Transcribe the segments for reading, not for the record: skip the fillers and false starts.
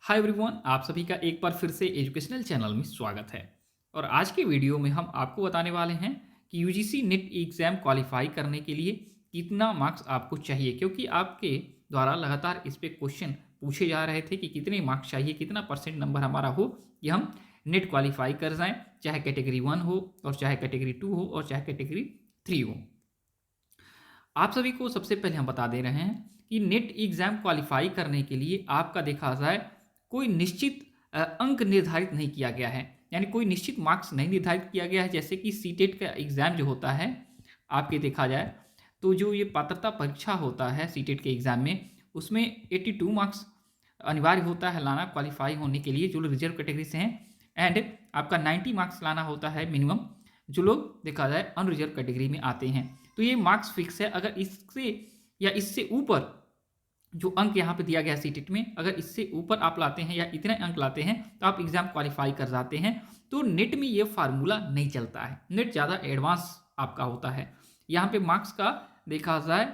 Hi everyone, आप सभी का एक बार फिर से एजुकेशनल चैनल में स्वागत है। और आज के वीडियो में हम आपको बताने वाले हैं कि यूजीसी नेट एग्ज़ाम क्वालिफाई करने के लिए कितना मार्क्स आपको चाहिए, क्योंकि आपके द्वारा लगातार इस पे क्वेश्चन पूछे जा रहे थे कि कितने मार्क्स चाहिए, कितना परसेंट नंबर हमारा हो कि हम नेट क्वालिफाई कर जाएं, चाहे कैटेगरी 1 हो और चाहे कैटेगरी 2 हो और चाहे कैटेगरी 3 हो। आप सभी को सबसे पहले हम बता दे रहे हैं कि नेट एग्ज़ाम क्वालिफाई करने के लिए आपका देखा जाए कोई निश्चित अंक निर्धारित नहीं किया गया है, यानी कोई निश्चित मार्क्स नहीं निर्धारित किया गया है। जैसे कि सीटेट का एग्ज़ाम जो होता है, आपके देखा जाए तो जो ये पात्रता परीक्षा होता है सीटेट के एग्ज़ाम में, उसमें 82 मार्क्स अनिवार्य होता है लाना क्वालिफाई होने के लिए जो लोग रिजर्व कैटेगरी से हैं, एंड आपका 90 मार्क्स लाना होता है मिनिमम जो लोग देखा जाए अनरिजर्व कैटेगरी में आते हैं। तो ये मार्क्स फिक्स है। अगर इससे या इससे ऊपर जो अंक यहाँ पे दिया गया है सीटेट में, अगर इससे ऊपर आप लाते हैं या इतने अंक लाते हैं तो आप एग्जाम क्वालिफाई कर जाते हैं। तो नेट में ये फार्मूला नहीं चलता है, नेट ज़्यादा एडवांस आपका होता है। यहाँ पे मार्क्स का देखा जाए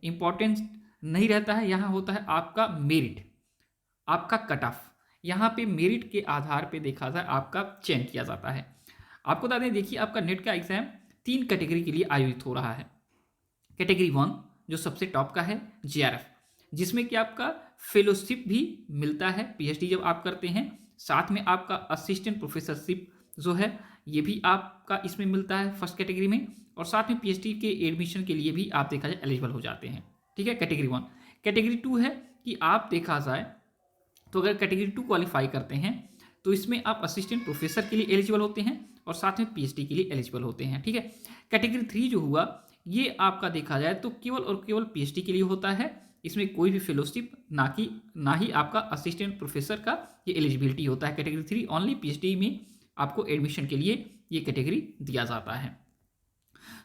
इंपॉर्टेंस नहीं रहता है, यहाँ होता है आपका मेरिट, आपका कट ऑफ। यहाँ पे मेरिट के आधार पे देखा जाए आपका चयन किया जाता है। आपको बता दें, देखिए आपका नेट का एग्जाम 3 कैटेगरी के लिए आयोजित हो रहा है। कैटेगरी 1 जो सबसे टॉप का है जेआरएफ, जिसमें कि आपका फेलोशिप भी मिलता है, पीएचडी जब आप करते हैं, साथ में आपका असिस्टेंट प्रोफेसरशिप जो है ये भी आपका इसमें मिलता है फर्स्ट कैटेगरी में, और साथ में पीएचडी के एडमिशन के लिए भी आप देखा जाए एलिजिबल हो जाते हैं। ठीक है, कैटेगरी 1। कैटेगरी 2 है कि आप देखा जाए तो अगर कैटेगरी 2 क्वालिफाई करते हैं तो इसमें आप असिस्टेंट प्रोफेसर के लिए एलिजिबल होते हैं और साथ में पीएचडी के लिए एलिजिबल होते हैं। ठीक है, कैटेगरी 3 जो हुआ ये आपका देखा जाए तो केवल और केवल पीएचडी के लिए होता है, इसमें कोई भी फेलोशिप ना ही आपका असिस्टेंट प्रोफेसर का ये एलिजिबिलिटी होता है। कैटेगरी 3 ओनली पीएचडी में आपको एडमिशन के लिए ये कैटेगरी दिया जाता है।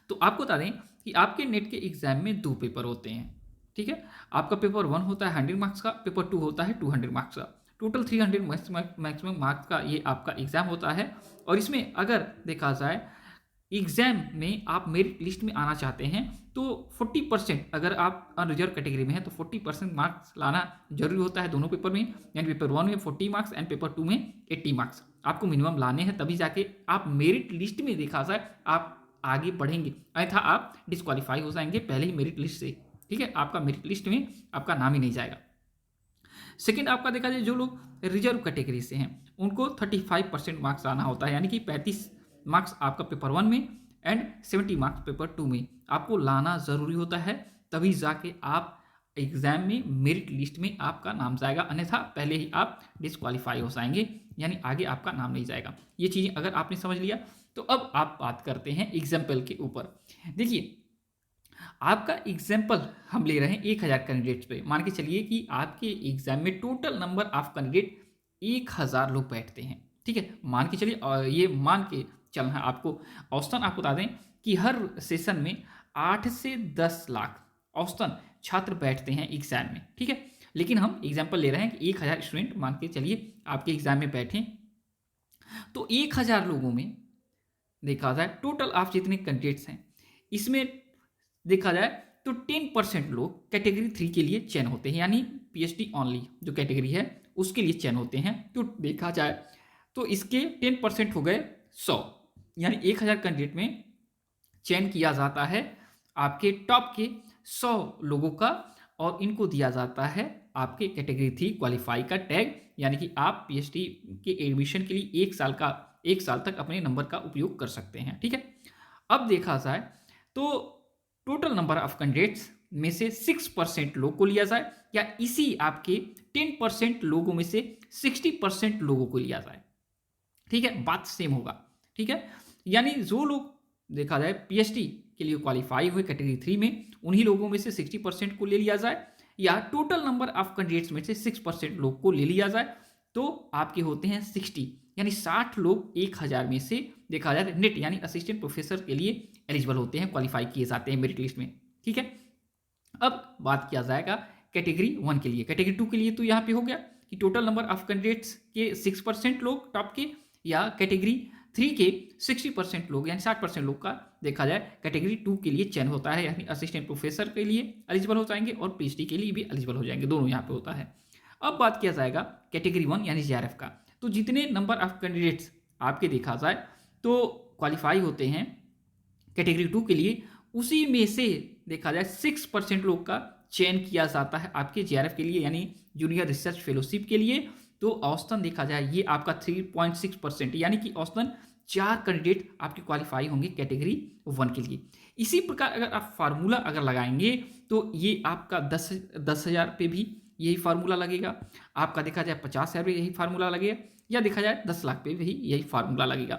तो आपको बता दें कि आपके नेट के एग्जाम में 2 पेपर होते हैं। ठीक है, आपका पेपर 1 होता है 100 मार्क्स का, पेपर 2 होता है 200 मार्क्स का। टोटल 300 मैक्सिमम मार्क्स का ये आपका एग्जाम होता है। और इसमें अगर देखा जाए एग्जाम में आप मेरिट लिस्ट में आना चाहते हैं तो 40%, अगर आप अनरिजर्व कैटेगरी में हैं तो 40% मार्क्स लाना जरूरी होता है दोनों पेपर में, यानी पेपर 1 में 40 मार्क्स एंड पेपर 2 में 80 मार्क्स आपको मिनिमम लाने हैं, तभी जाके आप मेरिट लिस्ट में देखा जाए आप आगे बढ़ेंगे, अन्यथा आप डिस्क्वालीफाई हो जाएंगे पहले ही मेरिट लिस्ट से। ठीक है, आपका मेरिट लिस्ट में आपका नाम ही नहीं जाएगा। सेकेंड, आपका देखा जाए जो लोग रिजर्व कैटेगरी से हैं उनको 35% मार्क्स लाना होता है, यानी कि 35 मार्क्स आपका पेपर 1 में एंड 70 मार्क्स पेपर 2 में आपको लाना ज़रूरी होता है, तभी जाके आप एग्जाम में मेरिट लिस्ट में आपका नाम जाएगा, अन्यथा पहले ही आप डिस्क्वालीफाई हो जाएंगे, यानी आगे आपका नाम नहीं जाएगा। ये चीज़ें अगर आपने समझ लिया तो अब आप बात करते हैं एग्जाम्पल के ऊपर। देखिए आपका एग्जाम्पल हम ले रहे हैं 1000 कैंडिडेट्स पे। मान के चलिए कि आपके एग्जाम में टोटल नंबर ऑफ कैंडिडेट 1000 लोग बैठते हैं। ठीक है, मान के चलिए, और ये मान के चलना है आपको। औसतन आपको बता दें कि हर सेशन में 8 से 10 लाख औसतन छात्र बैठते हैं एग्जाम में। ठीक है, लेकिन हम एग्जाम्पल ले रहे हैं कि 1000 स्टूडेंट मान के चलिए आपके एग्जाम में बैठे, तो 1000 लोगों में देखा जाए टोटल आप जितने कैंडिडेट्स हैं इसमें देखा जाए तो 10% लोग कैटेगरी 3 के लिए चयन होते हैं, यानी पीएचडी ओनली जो कैटेगरी है उसके लिए चयन होते हैं। तो देखा जाए तो इसके 10% हो गए 100, यानी 1000 कैंडिडेट में चयन किया जाता है आपके टॉप के 100 लोगों का, और इनको दिया जाता है आपके कैटेगरी 3 क्वालिफाई का टैग, यानी कि आप पीएचडी के एडमिशन के लिए 1 साल तक अपने नंबर का उपयोग कर सकते हैं। ठीक है, अब देखा जाए तो टोटल नंबर ऑफ कैंडिडेट्स में से 6% लोग को लिया जाए, या इसी आपके 10% लोगों में से 60% लोगों को लिया जाए। ठीक है, बात सेम होगा। ठीक है, यानी जो लोग देखा जाए पीएचडी के लिए क्वालिफाई हुए कैटेगरी 3 में, उन्हीं लोगों में से 60% को ले लिया जाए, या टोटल नंबर ऑफ कैंडिडेट्स में से 6% लोग को ले लिया जाए, तो आपके होते हैं 60, यानी 60 लोग 1000 में से देखा जाए नेट यानी असिस्टेंट प्रोफेसर के लिए एलिजिबल होते हैं, क्वालिफाई किए जाते हैं मेरिट लिस्ट में। ठीक है, अब बात किया जाएगा कैटेगरी 1 के लिए। कैटेगरी 2 के लिए तो यहाँ पे हो गया कि टोटल नंबर ऑफ कैंडिडेट्स के 6% लोग टॉप के, या कैटेगरी 3 के 60% लोग यानी 60% लोग का देखा जाए कैटेगरी 2 के लिए चयन होता है, यानी असिस्टेंट प्रोफेसर के लिए एलिजिबल हो जाएंगे और पीएचडी के लिए भी एलिजिबल हो जाएंगे, दोनों यहाँ पे होता है। अब बात किया जाएगा कैटेगरी 1 यानी जेआरएफ का। तो जितने नंबर ऑफ कैंडिडेट्स आपके देखा जाए तो क्वालिफाई होते हैं कैटेगरी 2 के लिए, उसी में से देखा जाए 6% लोग का चयन किया जाता है आपके जेआरएफ के लिए यानी जूनियर रिसर्च फेलोशिप के लिए। तो औसतन देखा जाए ये आपका 3.6% यानी कि औसतन 4 कैंडिडेट आपके क्वालिफाई होंगे कैटेगरी 1 के लिए। इसी प्रकार अगर आप फार्मूला अगर लगाएंगे तो ये आपका 10,000 पे भी यही फार्मूला लगेगा, आपका देखा जाए 50,000 पे यही फार्मूला लगेगा, या देखा जाए 10 लाख पे भी यही फार्मूला लगेगा।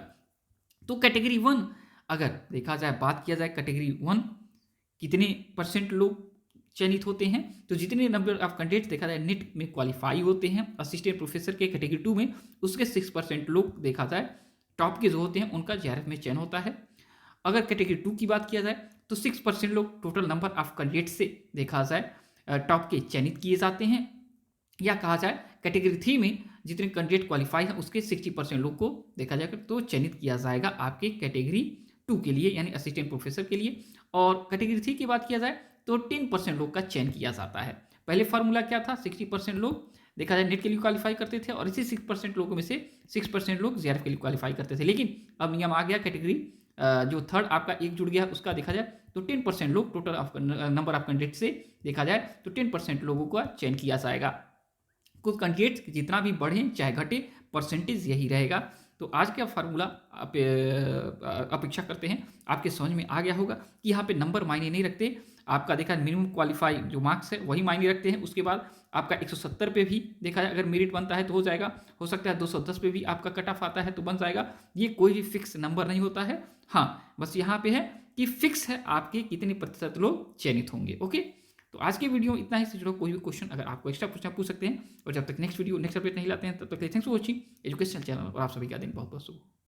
तो कैटेगरी 1 अगर देखा जाए, बात किया जाए कैटेगरी 1 कितने परसेंट लोग चयनित होते हैं, तो जितने नंबर ऑफ कैंडिडेट्स देखा जाए नेट में क्वालिफाई होते हैं असिस्टेंट प्रोफेसर के कैटेगरी 2 में, उसके 6% लोग देखा जाए टॉप के जो होते हैं उनका जेआरएफ में चयन होता है। अगर कैटेगरी 2 की बात किया जाए तो 6% लोग टोटल नंबर ऑफ कैंडिडेट से देखा जाए टॉप के चयनित किए जाते हैं, या कहा जाए कैटेगरी 3 में जितने कैंडिडेट क्वालिफाई हैं उसके 60% लोग को देखा जाएगा तो चयनित किया जाएगा आपके कैटेगरी 2 के लिए यानी असिस्टेंट प्रोफेसर के लिए। और कैटेगरी 3 की बात किया जाए तो 10% लोग का चयन किया जाता है। पहले फार्मूला क्या था, 60% लोग देखा जाए नेट के लिए क्वालिफाई करते थे और इसी 6% लोगों में से 6% लोग जेआरएफ के लिए क्वालिफाई करते थे। लेकिन अब नियम आ गया, कैटेगरी जो थर्ड आपका एक जुड़ गया उसका देखा जाए तो 10% लोग total of number of candidate से देखा जाए तो 10% लोगों का चयन किया जाएगा। कुछ कैंडिडेट्स जितना भी बढ़े चाहे घटे परसेंटेज यही रहेगा। तो आज का फार्मूला आप अपेक्षा करते हैं आपके समझ में आ गया होगा कि यहाँ पे नंबर मायने नहीं रखते, आपका देखा मिनिमम क्वालिफाई जो मार्क्स है वही मायने रखते हैं। उसके बाद आपका 170 पे भी देखा जाए अगर मेरिट बनता है तो हो जाएगा, हो सकता है 210 पे भी आपका कट ऑफ आता है तो बन जाएगा। ये कोई भी फिक्स नंबर नहीं होता है। हाँ, बस यहाँ पे है कि फिक्स है आपके कितने प्रतिशत लोग चयनित होंगे। ओके, तो आज की वीडियो इतना ही। से जुड़ो कोई भी क्वेश्चन अगर आपको एक्स्ट्रा पूछना पूछ सकते हैं। और जब तक नेक्स्ट वीडियो नेक्स्ट अपडेट नहीं लाते हैं तब तक thanks for watching educational channel, और आप सभी का दिन बहुत बहुत शुभ।